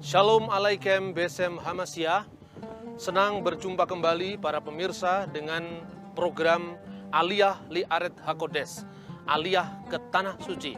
Shalom Alaikum Besem Hamasiyah. Senang berjumpa kembali para pemirsa dengan program Aliyah li Aret Hakodes, Aliyah ke Tanah Suci.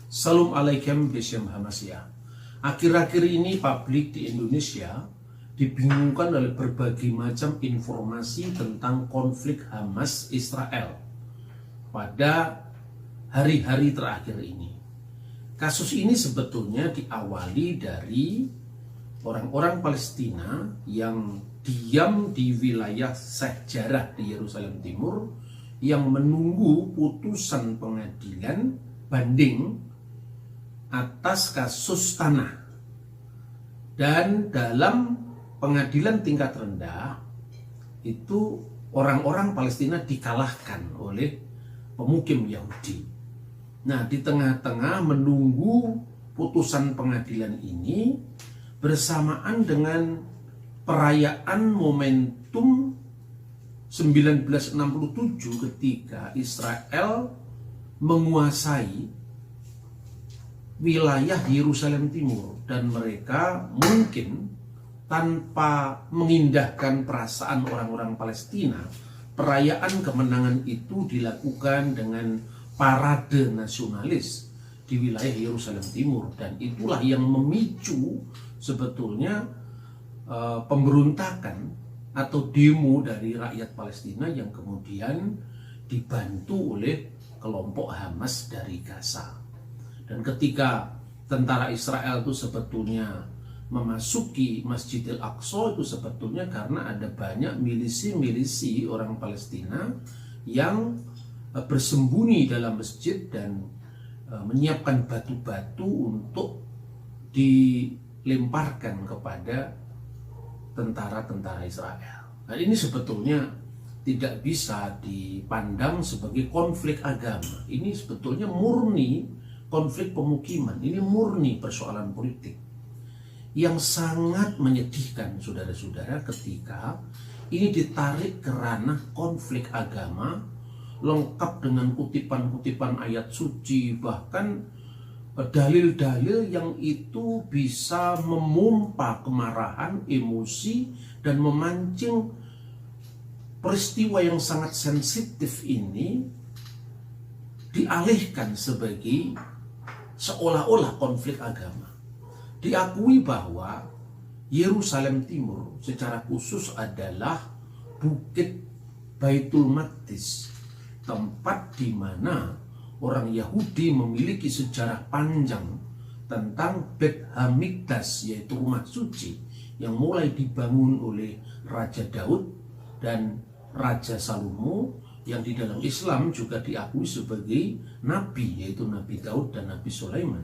Salam alaikum Besem Hamasiyah. Akhir-akhir ini publik di Indonesia dibingungkan oleh berbagai macam informasi tentang konflik Hamas Israel pada hari-hari terakhir ini. Kasus ini sebetulnya diawali dari orang-orang Palestina yang diam di wilayah sejarah di Yerusalem Timur yang menunggu putusan pengadilan banding atas kasus tanah. Dan dalam pengadilan tingkat rendah itu orang-orang Palestina dikalahkan oleh pemukim Yahudi. Nah, di tengah-tengah menunggu putusan pengadilan ini bersamaan dengan perayaan momentum 1967 ketika Israel menguasai wilayah Yerusalem Timur, dan mereka mungkin tanpa mengindahkan perasaan orang-orang Palestina, perayaan kemenangan itu dilakukan dengan parade nasionalis di wilayah Yerusalem Timur, dan itulah yang memicu sebetulnya pemberontakan atau demo dari rakyat Palestina yang kemudian dibantu oleh kelompok Hamas dari Gaza. Dan ketika tentara Israel itu sebetulnya memasuki Masjidil Aqsa, itu sebetulnya karena ada banyak milisi-milisi orang Palestina yang bersembunyi dalam masjid dan menyiapkan batu-batu untuk dilemparkan kepada tentara-tentara Israel. Nah, ini sebetulnya tidak bisa dipandang sebagai konflik agama. Ini sebetulnya murni konflik pemukiman. Ini murni persoalan politik yang sangat menyedihkan, saudara-saudara, ketika ini ditarik ke ranah konflik agama, lengkap dengan kutipan-kutipan ayat suci, bahkan dalil-dalil yang itu bisa memompa kemarahan, emosi, dan memancing peristiwa yang sangat sensitif ini dialihkan sebagai seolah-olah konflik agama. Diakui bahwa Yerusalem Timur secara khusus adalah bukit Baitul Maqdis, tempat di mana orang Yahudi memiliki sejarah panjang tentang Beit Hamikdash, yaitu rumah suci yang mulai dibangun oleh Raja Daud dan Raja Salomo, yang di dalam Islam juga diakui sebagai nabi, yaitu Nabi Daud dan Nabi Sulaiman.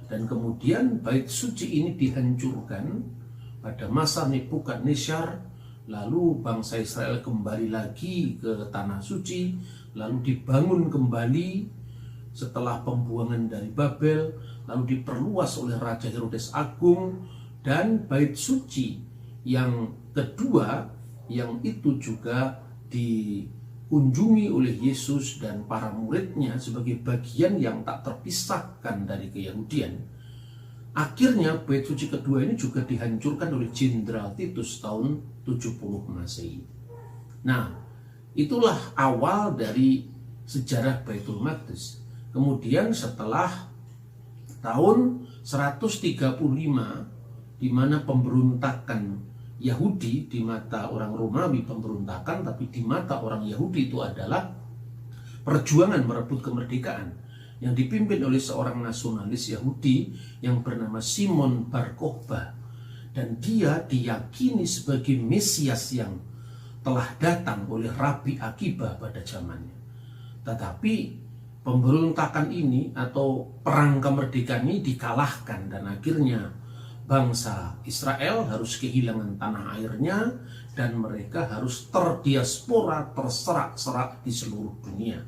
Dan kemudian bait suci ini dihancurkan pada masa Nebukadnezar, lalu bangsa Israel kembali lagi ke tanah suci, lalu dibangun kembali setelah pembuangan dari Babel, lalu diperluas oleh Raja Herodes Agung, dan bait suci yang kedua yang itu juga dikunjungi oleh Yesus dan para muridnya sebagai bagian yang tak terpisahkan dari keyahudian. Akhirnya bait suci kedua ini juga dihancurkan oleh Jenderal Titus tahun 70 Masehi. Nah, itulah awal dari sejarah Baitul Maqdis. Kemudian setelah tahun 135, di mana pemberontakan Yahudi di mata orang Romawi pemberontakan, tapi di mata orang Yahudi itu adalah perjuangan merebut kemerdekaan yang dipimpin oleh seorang nasionalis Yahudi yang bernama Simon Bar Kokhba, dan dia diyakini sebagai Mesias yang telah datang oleh Rabi Akiba pada zamannya. Tetapi pemberontakan ini atau perang kemerdekaan ini dikalahkan, dan akhirnya bangsa Israel harus kehilangan tanah airnya dan mereka harus terdiaspora, terserak-serak di seluruh dunia.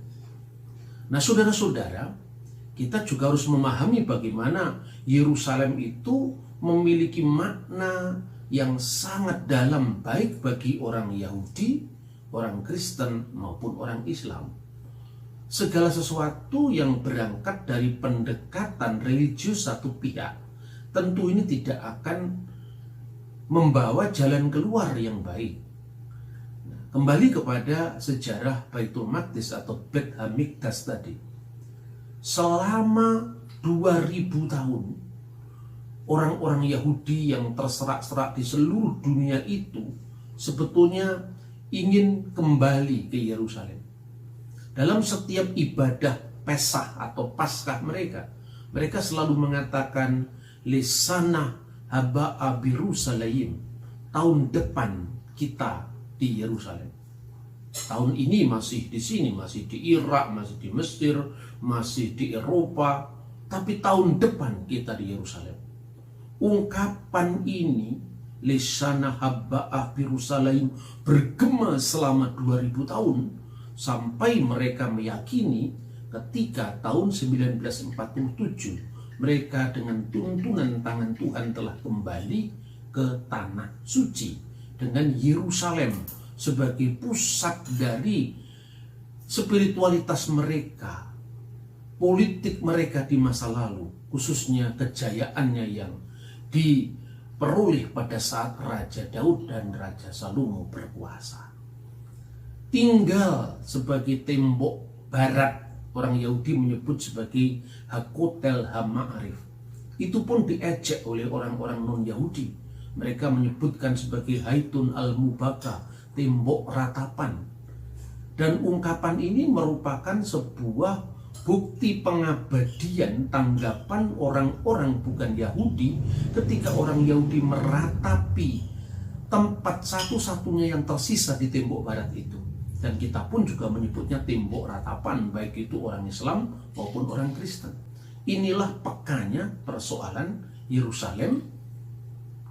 Nah, saudara-saudara, kita juga harus memahami bagaimana Yerusalem itu memiliki makna yang sangat dalam, baik bagi orang Yahudi, orang Kristen, maupun orang Islam. Segala sesuatu yang berangkat dari pendekatan religius satu pihak tentu ini tidak akan membawa jalan keluar yang baik. Nah, kembali kepada sejarah Baitul Maqdis atau Beit Hamikdash tadi. Selama 2000 tahun, orang-orang Yahudi yang terserak-serak di seluruh dunia itu sebetulnya ingin kembali ke Yerusalem. Dalam setiap ibadah Pesah atau Paskah mereka selalu mengatakan Lisana haba'a Yerusalem, tahun depan kita di Yerusalem. Tahun ini masih di sini, masih di Irak, masih di Mesir, masih di Eropa, tapi tahun depan kita di Yerusalem. Ungkapan ini Lisana haba'a Yerusalem bergema selama 2000 tahun sampai mereka meyakini ketika tahun 1947 mereka dengan tuntunan tangan Tuhan telah kembali ke tanah suci dengan Yerusalem sebagai pusat dari spiritualitas mereka, politik mereka di masa lalu, khususnya kejayaannya yang diperoleh pada saat Raja Daud dan Raja Salomo berkuasa. Tinggal sebagai tembok barat, orang Yahudi menyebut sebagai Hakotel HaMa'arif. Itu pun diejek oleh orang-orang non-Yahudi. Mereka menyebutkan sebagai Haitun Al-Mubaka, tembok ratapan. Dan ungkapan ini merupakan sebuah bukti pengabadian tanggapan orang-orang bukan Yahudi ketika orang Yahudi meratapi tempat satu-satunya yang tersisa di tembok barat itu. Dan kita pun juga menyebutnya tembok ratapan, baik itu orang Islam maupun orang Kristen. Inilah pekanya persoalan Yerusalem,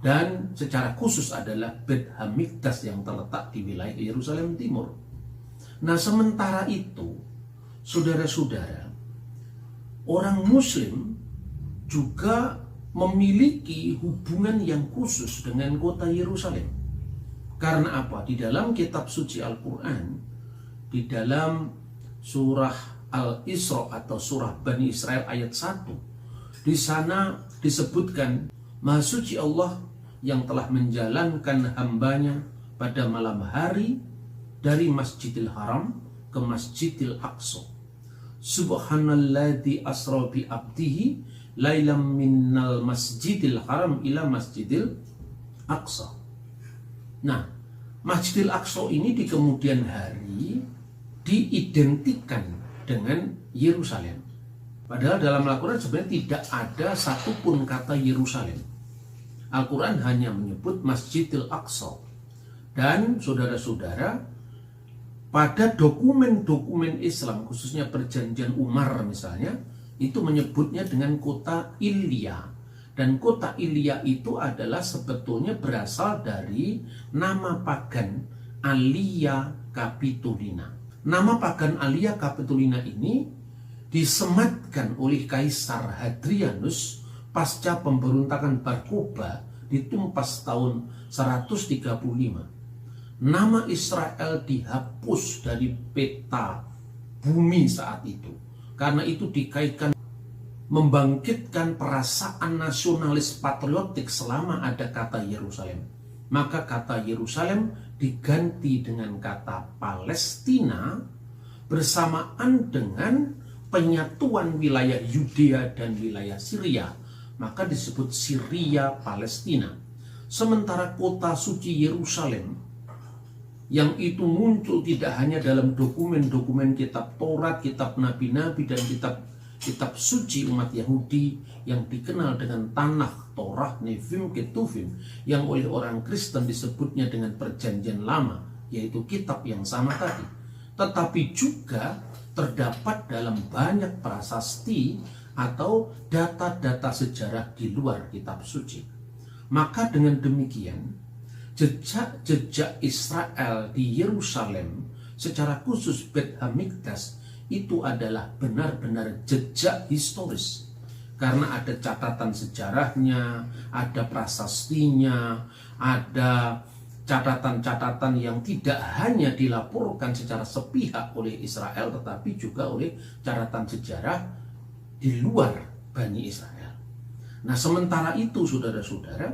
dan secara khusus adalah Beit Hamikdash yang terletak di wilayah Yerusalem Timur. Nah, sementara itu, saudara-saudara, orang Muslim juga memiliki hubungan yang khusus dengan kota Yerusalem. Karena apa? Di dalam kitab suci Al-Quran, di dalam surah Al-Isra atau surah Bani Israel ayat 1, di sana disebutkan Maha Suci Allah yang telah menjalankan hambanya pada malam hari dari Masjidil Haram ke Masjidil Aqsa. Subhanalladzi asra bi abdihi lailam minnal Masjidil Haram ila Masjidil Aqsa. Nah, Masjidil Aqsa ini di kemudian hari diidentikan dengan Yerusalem. Padahal dalam Al-Quran sebenarnya tidak ada satupun kata Yerusalem. Al-Quran hanya menyebut Masjidil Aqsa. Dan saudara-saudara, pada dokumen-dokumen Islam, khususnya perjanjian Umar misalnya, itu menyebutnya dengan kota Ilya. Dan kota Ilya itu adalah sebetulnya berasal dari nama pagan Alia Capitolina. Nama pagan Alia Capitolina ini disematkan oleh Kaisar Hadrianus pasca pemberontakan Bar Kokhba ditumpas tahun 135. Nama Israel dihapus dari peta bumi saat itu. Karena itu dikaitkan membangkitkan perasaan nasionalis patriotik selama ada kata Yerusalem. Maka kata Yerusalem diganti dengan kata Palestina bersamaan dengan penyatuan wilayah Yudea dan wilayah Syria. Maka disebut Syria Palestina. Sementara kota suci Yerusalem yang itu muncul tidak hanya dalam dokumen-dokumen kitab Taurat, kitab nabi-nabi, dan kitab suci umat Yahudi yang dikenal dengan tanah Torah, Nevim, Ketuvim, yang oleh orang Kristen disebutnya dengan perjanjian lama, yaitu kitab yang sama tadi. Tetapi juga terdapat dalam banyak prasasti atau data-data sejarah di luar kitab suci. Maka dengan demikian, jejak-jejak Israel di Yerusalem, secara khusus Bet Hamikdash, itu adalah benar-benar jejak historis. Karena ada catatan sejarahnya, ada prasastinya, ada catatan-catatan yang tidak hanya dilaporkan secara sepihak oleh Israel, tetapi juga oleh catatan sejarah di luar Bani Israel. Nah, sementara itu, saudara-saudara,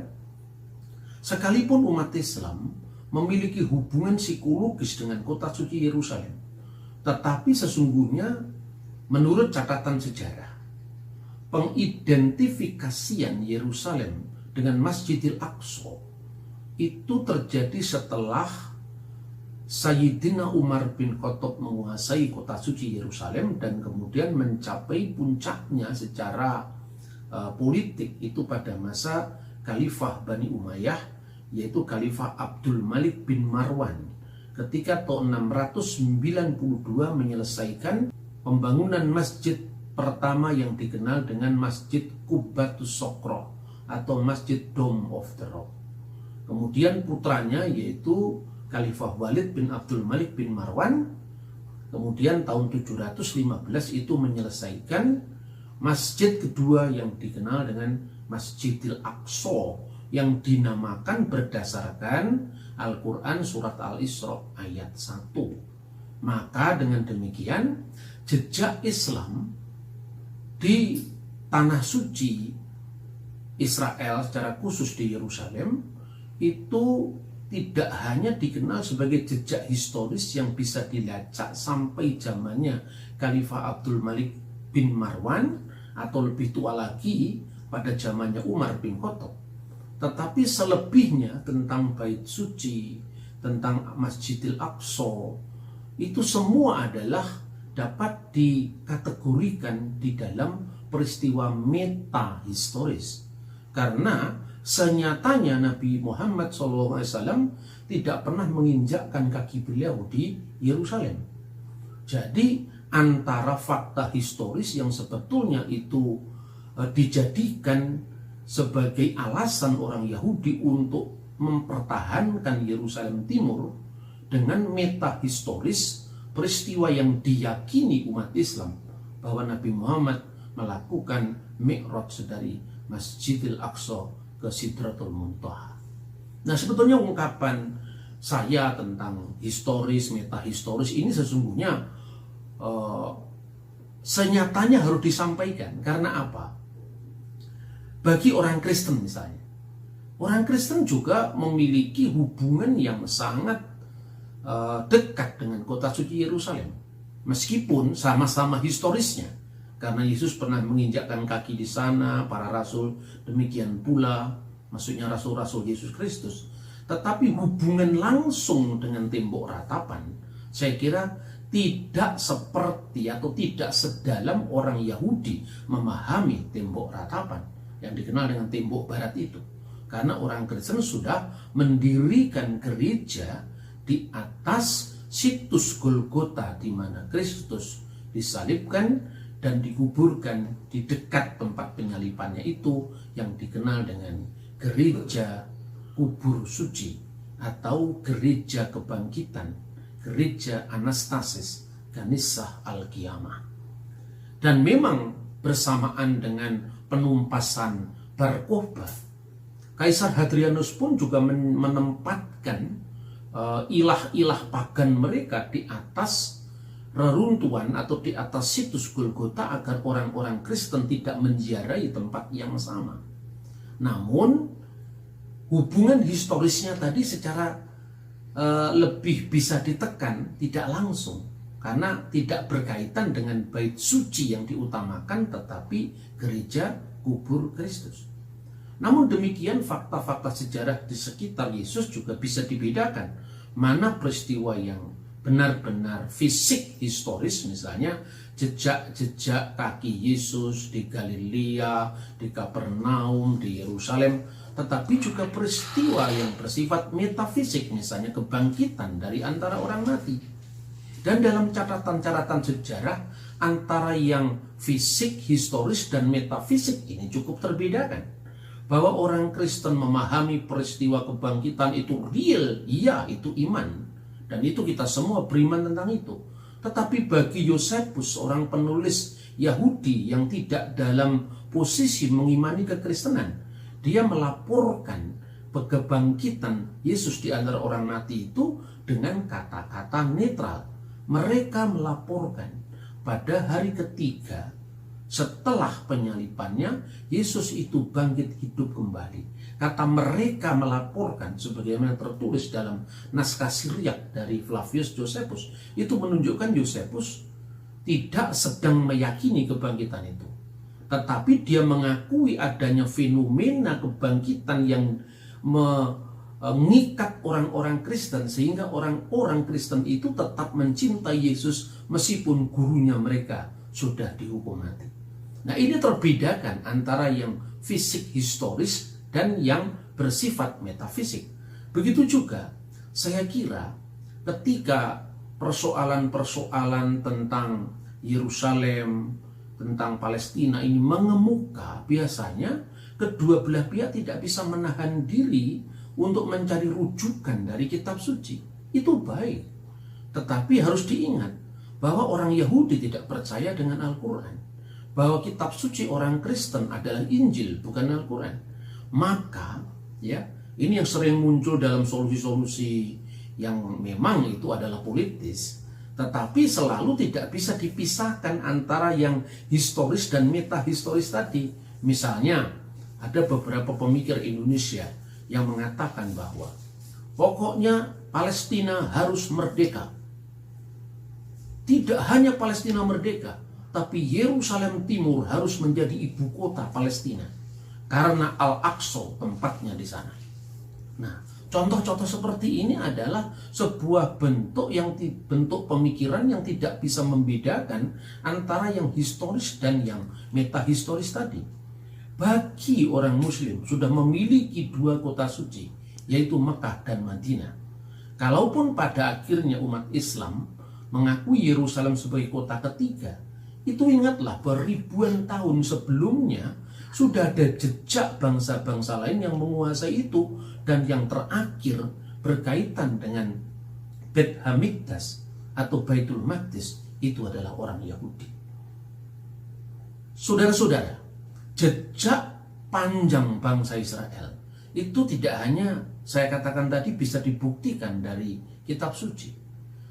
sekalipun umat Islam memiliki hubungan psikologis dengan kota suci Yerusalem, tetapi sesungguhnya menurut catatan sejarah, pengidentifikasian Yerusalem dengan Masjidil Aqsa itu terjadi setelah Sayyidina Umar bin Khattab menguasai kota suci Yerusalem dan kemudian mencapai puncaknya secara politik itu pada masa Khalifah Bani Umayyah, yaitu Khalifah Abdul Malik bin Marwan, ketika tahun 692 menyelesaikan pembangunan masjid pertama yang dikenal dengan Masjid Qubbatus Sokro atau Masjid Dome of the Rock. Kemudian putranya yaitu Khalifah Walid bin Abdul Malik bin Marwan, kemudian tahun 715 itu menyelesaikan masjid kedua yang dikenal dengan Masjidil Aqsa, yang dinamakan berdasarkan Al-Quran surat Al-Isra ayat 1. Maka dengan demikian, jejak Islam di tanah suci Israel, secara khusus di Yerusalem, itu tidak hanya dikenal sebagai jejak historis yang bisa dilacak sampai zamannya Khalifah Abdul Malik bin Marwan, atau lebih tua lagi pada zamannya Umar bin Khattab, tetapi selebihnya tentang bait suci, tentang Masjidil Aqsa, itu semua adalah dapat dikategorikan di dalam peristiwa meta historis. Karena senyatanya Nabi Muhammad SAW tidak pernah menginjakkan kaki beliau di Yerusalem. Jadi antara fakta historis yang sebetulnya itu dijadikan sebagai alasan orang Yahudi untuk mempertahankan Yerusalem Timur, dengan meta historis peristiwa yang diyakini umat Islam bahwa Nabi Muhammad melakukan Mi'raj dari Masjidil Aqsa ke Sidratul Muntaha. Nah, sebetulnya ungkapan saya tentang historis, meta historis ini sesungguhnya senyatanya harus disampaikan. Karena apa? Bagi orang Kristen misalnya, orang Kristen juga memiliki hubungan yang sangat dekat dengan kota suci Yerusalem, meskipun sama-sama historisnya, karena Yesus pernah menginjakkan kaki di sana, para rasul demikian pula, maksudnya rasul-rasul Yesus Kristus. Tetapi hubungan langsung dengan tembok ratapan, saya kira tidak seperti atau tidak sedalam orang Yahudi memahami tembok ratapan yang dikenal dengan tembok barat itu. Karena orang Kristen sudah mendirikan gereja di atas situs Golgota, di mana Kristus disalibkan dan dikuburkan di dekat tempat penyalipannya itu, yang dikenal dengan gereja kubur suci atau gereja kebangkitan, gereja Anastasis Kanisah Al-Qiyamah. Dan memang bersamaan dengan penumpasan Bar Kokhba, Kaisar Hadrianus pun juga menempatkan ilah-ilah pagan mereka di atas reruntuhan atau di atas situs Golgota agar orang-orang Kristen tidak menziarahi tempat yang sama. Namun hubungan historisnya tadi secara lebih bisa ditekan tidak langsung, karena tidak berkaitan dengan bait suci yang diutamakan, tetapi gereja kubur Kristus. Namun demikian, fakta-fakta sejarah di sekitar Yesus juga bisa dibedakan. Mana peristiwa yang benar-benar fisik historis, misalnya jejak-jejak kaki Yesus di Galilea, di Kapernaum, di Yerusalem, tetapi juga peristiwa yang bersifat metafisik, misalnya kebangkitan dari antara orang mati. Dan dalam catatan-catatan sejarah, antara yang fisik, historis, dan metafisik ini cukup terbedakan. Bahwa orang Kristen memahami peristiwa kebangkitan itu real, iya itu iman. Dan itu kita semua beriman tentang itu. Tetapi bagi Yosefus, seorang penulis Yahudi yang tidak dalam posisi mengimani kekristenan, dia melaporkan kebangkitan Yesus di antara orang mati itu dengan kata-kata netral. Mereka melaporkan pada hari ketiga setelah penyalibannya, Yesus itu bangkit hidup kembali. Kata mereka melaporkan sebagaimana tertulis dalam naskah Siriak dari Flavius Josephus, itu menunjukkan Josephus tidak sedang meyakini kebangkitan itu, tetapi dia mengakui adanya fenomena kebangkitan yang mengikat orang-orang Kristen, sehingga orang-orang Kristen itu tetap mencintai Yesus meskipun gurunya mereka sudah dihukum mati. Nah, ini terbedakan antara yang fisik historis dan yang bersifat metafisik. Begitu juga saya kira ketika persoalan-persoalan tentang Yerusalem, tentang Palestina ini mengemuka, biasanya kedua belah pihak tidak bisa menahan diri untuk mencari rujukan dari kitab suci. Itu baik. Tetapi harus diingat bahwa orang Yahudi tidak percaya dengan Al-Quran. Bahwa kitab suci orang Kristen adalah Injil, bukan Al-Quran. Maka, ya, ini yang sering muncul dalam solusi-solusi yang memang itu adalah politis. Tetapi selalu tidak bisa dipisahkan antara yang historis dan metahistoris tadi. Misalnya, ada beberapa pemikir Indonesia yang mengatakan bahwa pokoknya Palestina harus merdeka. Tidak hanya Palestina merdeka, tapi Yerusalem Timur harus menjadi ibu kota Palestina karena Al-Aqsa tempatnya di sana. Nah, contoh-contoh seperti ini adalah sebuah bentuk pemikiran yang tidak bisa membedakan antara yang historis dan yang metahistoris tadi. Bagi orang Muslim sudah memiliki dua kota suci, yaitu Mekah dan Madinah. Kalaupun pada akhirnya umat Islam mengakui Yerusalem sebagai kota ketiga, itu ingatlah beribuan tahun sebelumnya sudah ada jejak bangsa-bangsa lain yang menguasai itu, dan yang terakhir berkaitan dengan Beit Hamikdash atau Baitul Maqdis itu adalah orang Yahudi. Saudara-saudara, jejak panjang bangsa Israel itu tidak hanya saya katakan tadi bisa dibuktikan dari kitab suci.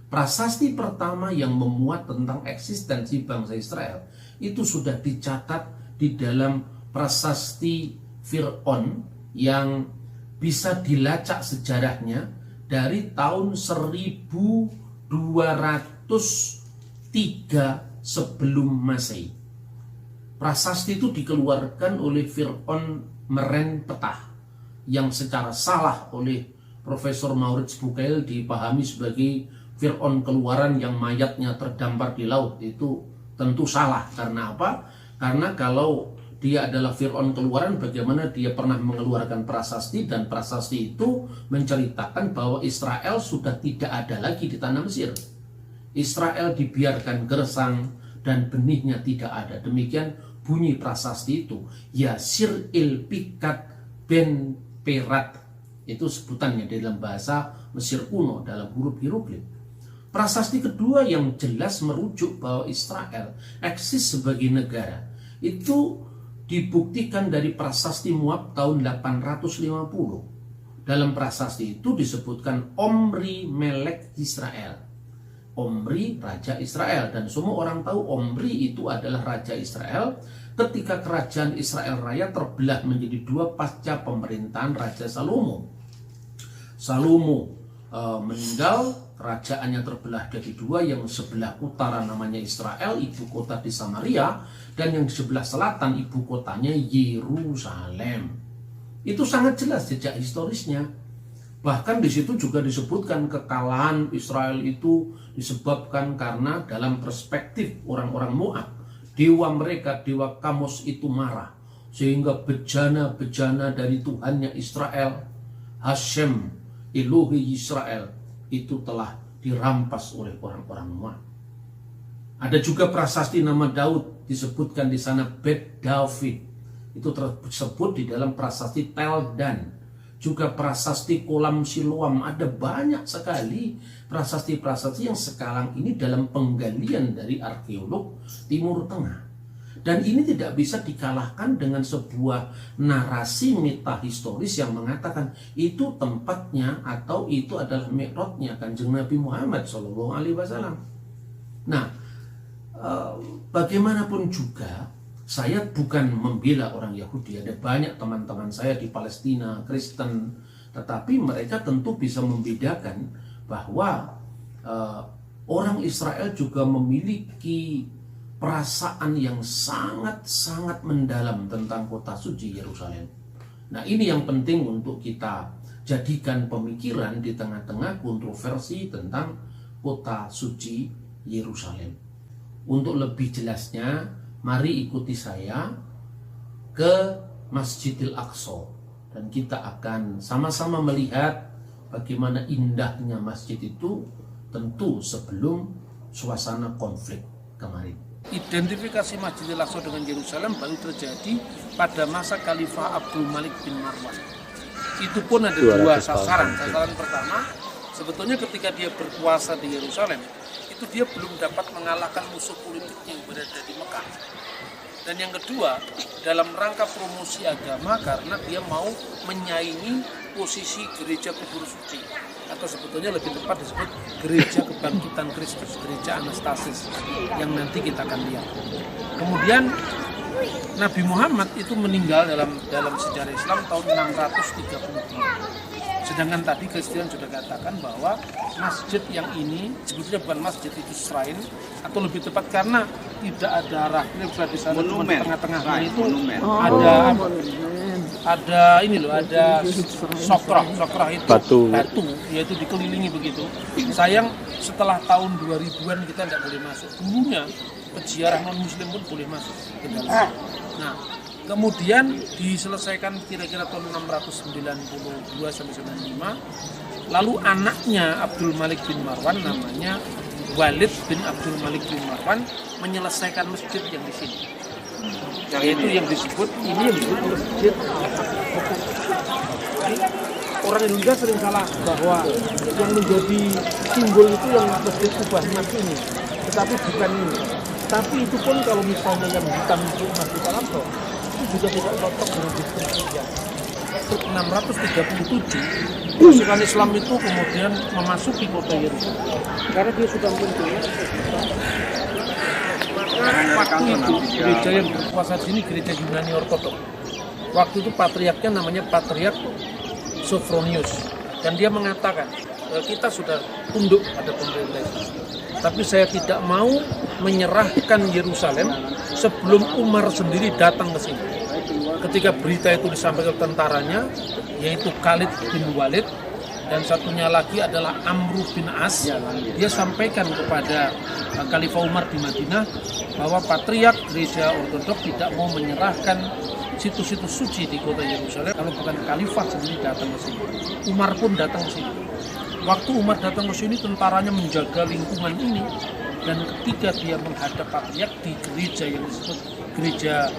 Prasasti pertama yang memuat tentang eksistensi bangsa Israel itu sudah dicatat di dalam prasasti Fir'aun yang bisa dilacak sejarahnya dari tahun 1203 sebelum Masehi. Prasasti itu dikeluarkan oleh Fir'aun Merenpetah yang secara salah oleh Profesor Maurits Bucaille dipahami sebagai Fir'aun keluaran yang mayatnya terdampar di laut. Itu tentu salah. Karena apa? Karena kalau dia adalah Fir'aun keluaran, bagaimana dia pernah mengeluarkan prasasti, dan prasasti itu menceritakan bahwa Israel sudah tidak ada lagi di tanah Mesir. Israel dibiarkan gersang dan benihnya tidak ada. Demikian bunyi prasasti itu. Yasir il Pikat ben Perat. Itu sebutannya dalam bahasa Mesir kuno dalam huruf hieroglif. Prasasti kedua yang jelas merujuk bahwa Israel eksis sebagai negara itu dibuktikan dari prasasti Moab tahun 850. Dalam prasasti itu disebutkan Omri Melek Israel. Omri raja Israel, dan semua orang tahu Omri itu adalah raja Israel ketika kerajaan Israel Raya terbelah menjadi dua pasca pemerintahan Raja Salomo. Salomo meninggal, kerajaannya terbelah jadi dua, yang sebelah utara namanya Israel, ibu kota di Samaria, dan yang di sebelah selatan ibu kotanya Yerusalem. Itu sangat jelas jejak historisnya. Bahkan di situ juga disebutkan kekalahan Israel itu disebabkan karena dalam perspektif orang-orang Moab, dewa mereka, dewa Kamos itu marah, sehingga bejana-bejana dari Tuhannya Israel, Hashem, Elohi Israel, itu telah dirampas oleh orang-orang Moab. Ada juga prasasti nama Daud, disebutkan di sana Bet David. itu tersebut di dalam prasasti Tel Dan, juga prasasti Kolam Siloam. Ada banyak sekali prasasti-prasasti yang sekarang ini dalam penggalian dari arkeolog Timur Tengah. Dan ini tidak bisa dikalahkan dengan sebuah narasi metahistoris yang mengatakan itu tempatnya atau itu adalah mi'rajnya Kanjeng Nabi Muhammad SAW. Nah, bagaimanapun juga saya bukan membela orang Yahudi. Ada banyak teman-teman saya di Palestina, Kristen, tetapi mereka tentu bisa membedakan bahwa orang Israel juga memiliki perasaan yang sangat-sangat mendalam tentang kota suci Yerusalem. Nah, ini yang penting untuk kita jadikan pemikiran di tengah-tengah kontroversi tentang kota suci Yerusalem. Untuk lebih jelasnya, mari ikuti saya ke Masjidil Aqsa dan kita akan sama-sama melihat bagaimana indahnya masjid itu, tentu sebelum suasana konflik kemarin. Identifikasi Masjidil Aqsa dengan Yerusalem baru terjadi pada masa Khalifah Abdul Malik bin Marwan. Itu pun ada dua sasaran. Sasaran pertama, sebetulnya ketika dia berkuasa di Yerusalem, itu dia belum dapat mengalahkan musuh politik yang berada di Mekah. Dan yang kedua, dalam rangka promosi agama karena dia mau menyaingi posisi gereja kubur suci, atau sebetulnya lebih tepat disebut gereja kebangkitan Kristus, gereja Anastasis yang nanti kita akan lihat. Kemudian Nabi Muhammad itu meninggal dalam sejarah Islam tahun 632. Sedangkan tadi Christian sudah katakan bahwa masjid yang ini sebetulnya bukan masjid, itu shrine, atau lebih tepat karena tidak ada arah kiblat di sana, cuma di tengah-tengahnya itu ada ini loh, ada sokrah itu batu, yaitu dikelilingi begitu. Sayang setelah tahun 2000-an kita tidak boleh masuk. Dulunya peziarah non muslim pun boleh masuk ke dalam. Nah, kemudian diselesaikan kira-kira tahun 692 sampai 95. Lalu anaknya Abdul Malik bin Marwan, namanya Walid bin Abdul Malik bin Marwan, menyelesaikan masjid yang di sini. Yaitu yang disebut masjid. Jadi, orang Indonesia sering salah bahwa yang menjadi simbol itu yang masjid Kubah Mas ini, tetapi bukan ini. Tapi itu pun kalau misalnya yang hitam itu Masjid Al-Aqsa, itu juga tidak cocok dengan deskripsinya. 637 pasukan Islam itu kemudian memasuki kota Yerusalem karena dia sudah mendengar. Waktu itu gereja yang berkuasa di sini gereja Yunani Ortodok. Waktu itu patriarknya namanya Patriark Sophronius, dan dia mengatakan kita sudah tunduk pada pemerintah Islam, tapi saya tidak mau menyerahkan Yerusalem sebelum Umar sendiri datang ke sini. Ketika berita itu disampaikan ke tentaranya, yaitu Khalid bin Walid, dan satunya lagi adalah Amr bin As, dia sampaikan kepada Khalifah Umar di Madinah bahwa Patriark Gereja Ortodok tidak mau menyerahkan situs-situs suci di kota Yerusalem kalau bukan Khalifah sendiri datang ke sini. Umar pun datang ke sini. Waktu Umar datang ke sini, tentaranya menjaga lingkungan ini, dan ketika dia menghadap Patriark di gereja yang disebut gereja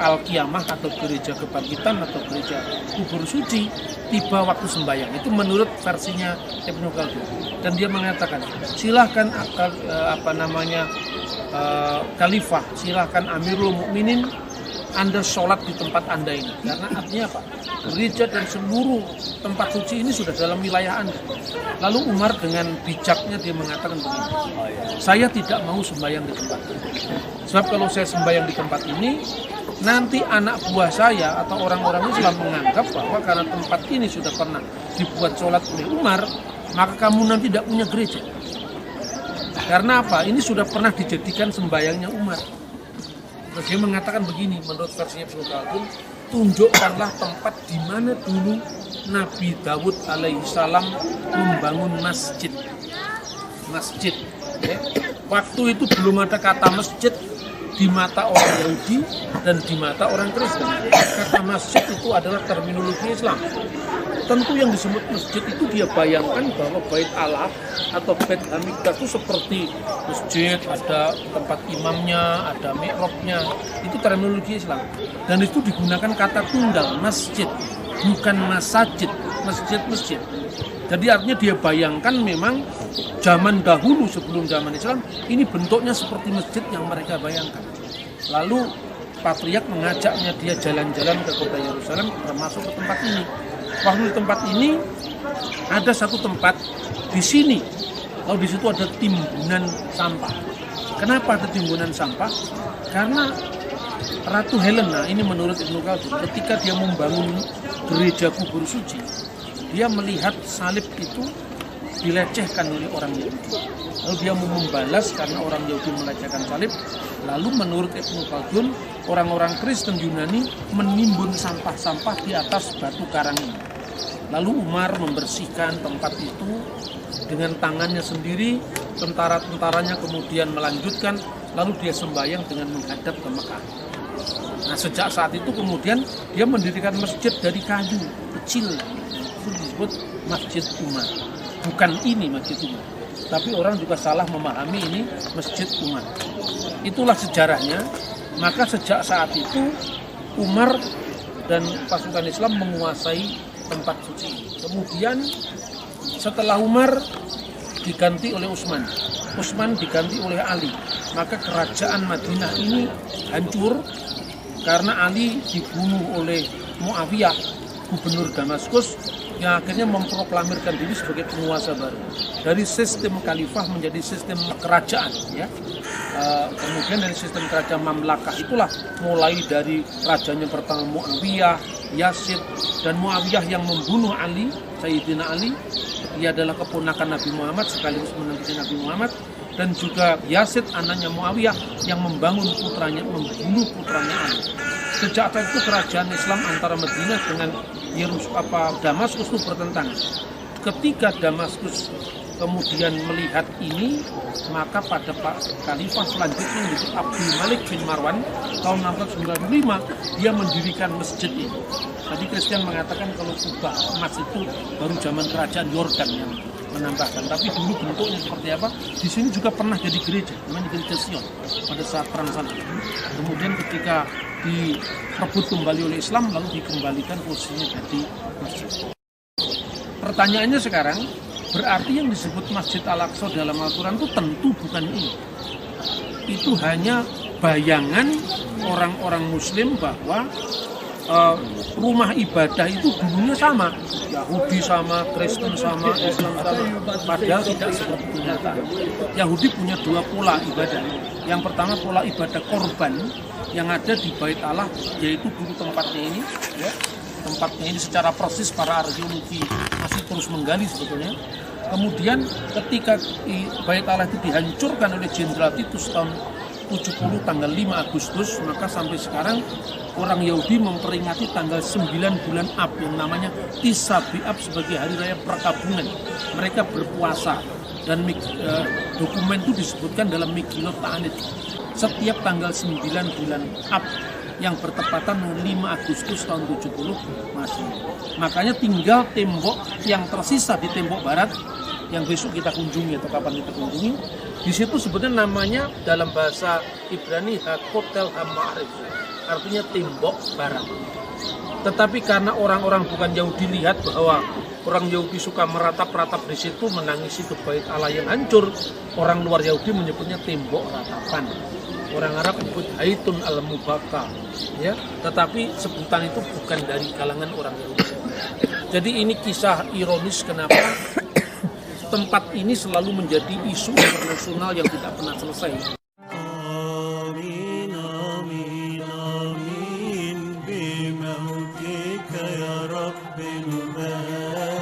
Al-Qiyamah atau gereja kebangkitan atau gereja kubur suci, tiba waktu sembahyang. Itu menurut versinya Ibnu Khaldun. Dan dia mengatakan, silahkan Khalifah, silahkan Amirul Mukminin, Anda sholat di tempat Anda ini. Karena artinya apa? Gereja dan seluruh tempat suci ini sudah dalam wilayah Anda. Lalu Umar dengan bijaknya dia mengatakan begini, saya tidak mau sembahyang di tempat ini. Sebab kalau saya sembahyang di tempat ini, nanti anak buah saya atau orang-orang Islam menganggap bahwa karena tempat ini sudah pernah dibuat sholat oleh Umar, maka kamu nanti tidak punya gereja. Karena apa? Ini sudah pernah dijadikan sembahyangnya Umar. Terus dia mengatakan begini, menurut versinya Ibnu Khaldun, tunjukkanlah tempat di mana dulu Nabi Dawud alaihissalam membangun masjid. Ya. Waktu itu belum ada kata masjid di mata orang Yahudi dan di mata orang Kristen. Kata masjid itu adalah terminologi Islam. tentu yang disebut masjid itu dia bayangkan bahwa Bait Allah atau Bait Hamikdah itu seperti masjid, ada tempat imamnya, ada mihrabnya, itu terminologi Islam. Dan itu digunakan kata tunggal, masjid, bukan masajid, masjid-masjid. Jadi artinya dia bayangkan memang zaman dahulu sebelum zaman Islam, ini bentuknya seperti masjid yang mereka bayangkan. Lalu Patriark mengajaknya dia jalan-jalan ke kota Yerusalem, termasuk ke tempat ini. Waktu di tempat ini ada satu tempat di sini, lalu di situ ada timbunan sampah. Kenapa ada timbunan sampah? Karena Ratu Helena, ini menurut Ibnu Khaldun, ketika dia membangun gereja kubur suci, dia melihat salib itu dilecehkan oleh orang Yahudi. Lalu dia mau membalas karena orang Yahudi melecehkan salib. Lalu menurut Ibnu Khaldun, orang-orang Kristen Yunani menimbun sampah-sampah di atas batu karang ini. Lalu Umar membersihkan tempat itu dengan tangannya sendiri, tentara-tentaranya kemudian melanjutkan, lalu dia sembahyang dengan menghadap ke Mekah. Nah, sejak saat itu kemudian dia mendirikan masjid dari kayu kecil, itu disebut Masjid Umar. Bukan ini Masjid Umar, tapi orang juga salah memahami ini Masjid Umar. Itulah sejarahnya. Maka sejak saat itu Umar dan pasukan Islam menguasai tempat suci. Kemudian setelah Umar diganti oleh Utsman, Utsman diganti oleh Ali, maka kerajaan Madinah ini hancur karena Ali dibunuh oleh Muawiyah, gubernur Damaskus, yang akhirnya memproklamirkan diri sebagai penguasa baru. Dari sistem khalifah menjadi sistem kerajaan, ya. Kemudian dari sistem kerajaan Mamlakah itulah mulai dari rajanya pertama Muawiyah, Yazid, dan Muawiyah yang membunuh Ali, Sayyidina Ali. Dia adalah keponakan Nabi Muhammad sekaligus menantu Nabi Muhammad, dan juga Yazid anaknya Muawiyah yang membunuh putranya Ali. Sejak saat itu kerajaan Islam antara Madinah dengan Damaskus itu bertentangan. Ketika Damaskus kemudian melihat ini, maka pada Khalifah selanjutnya yaitu Abdul Malik bin Marwan tahun 695 dia mendirikan masjid ini. Tadi Christian mengatakan kalau kubah emas itu baru zaman kerajaan Yordan yang menambahkan, tapi dulu bentuknya seperti apa? Di sini juga pernah jadi gereja, namanya gereja Sion pada saat perang sana. Kemudian ketika direbut kembali oleh Islam, lalu dikembalikan posisinya jadi masjid. Pertanyaannya sekarang, berarti yang disebut Masjid Al-Aqsa dalam Al-Quran itu tentu bukan ini. Itu hanya bayangan orang-orang Muslim bahwa rumah ibadah itu dulunya sama, Yahudi sama, Kristen sama, Islam sama, padahal tidak seperti kenyataan. Yahudi punya dua pola ibadah. Yang pertama pola ibadah korban yang ada di Bait Allah, yaitu dulu tempatnya ini, ya, tempatnya ini secara proses para arkeologi masih terus menggali sebetulnya. Kemudian ketika Bait Allah itu dihancurkan oleh Jenderal Titus tahun 70 tanggal 5 Agustus, maka sampai sekarang orang Yahudi memperingati tanggal 9 bulan Ab yang namanya Tis'a B'Av sebagai hari raya perkabungan. Mereka berpuasa dan dokumen itu disebutkan dalam Megilot Ta'anit. Setiap tanggal 9 bulan Ab yang bertepatan dengan 5 Agustus tahun 70 Masehi. Makanya tinggal tembok yang tersisa di tembok barat yang besok kita kunjungi atau kapan kita kunjungi. Di situ sebetulnya namanya dalam bahasa Ibrani Hakotel Hamarif, artinya tembok barat. Tetapi karena orang-orang bukan Yahudi lihat bahwa orang Yahudi suka meratap-ratap di situ, menangisi ke Bait Allah yang hancur, orang luar Yahudi menyebutnya tembok ratapan. Orang Arab menyebut Haitun al-Mubaka, ya. Tetapi sebutan itu bukan dari kalangan orang Yahudi. Jadi ini kisah ironis kenapa tempat ini selalu menjadi isu internasional yang tidak pernah selesai. آمين آمين آمين بموتك يا رب المال